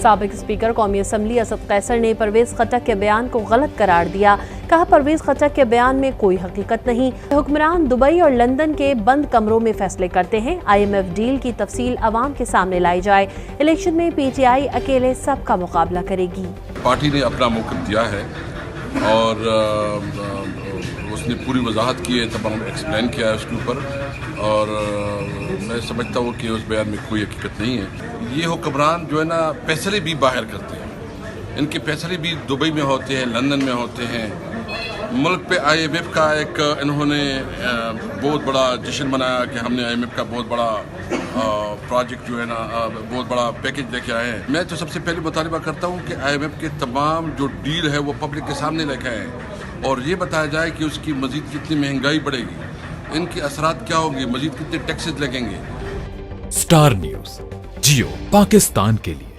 سابق اسپیکر قومی اسمبلی اسد قیصر نے پرویز خٹک کے بیان کو غلط قرار دیا. کہا پرویز خٹک کے بیان میں کوئی حقیقت نہیں. حکمران دبئی اور لندن کے بند کمروں میں فیصلے کرتے ہیں. IMF ڈیل کی تفصیل عوام کے سامنے لائی جائے. الیکشن میں PTI اکیلے سب کا مقابلہ کرے گی. پارٹی نے اپنا موقف دیا ہے اور اس نے پوری وضاحت کی ہے, تمام ایکسپلین کیا ہے اس کے اوپر, اور میں سمجھتا ہوں کہ اس بیان میں کوئی حقیقت نہیں ہے. یہ حکمران جو ہے نا فیصلے بھی باہر کرتے ہیں, ان کے فیصلے بھی دبئی میں ہوتے ہیں, لندن میں ہوتے ہیں. ملک پہ IMF کا ایک انہوں نے بہت بڑا جشن منایا کہ ہم نے IMF کا بہت بڑا پروجیکٹ جو ہے نا بہت بڑا پیکج لے کے آئے ہیں. میں تو سب سے پہلے مطالبہ کرتا ہوں کہ IMF کے تمام جو ڈیل ہے وہ پبلک کے سامنے لے کے آئیں اور یہ بتایا جائے کہ اس کی مزید کتنی مہنگائی بڑھے گی, ان کے اثرات کیا ہوں گے, مزید کتنے ٹیکسز لگیں گے. اسٹار نیوز جیو پاکستان کے لیے.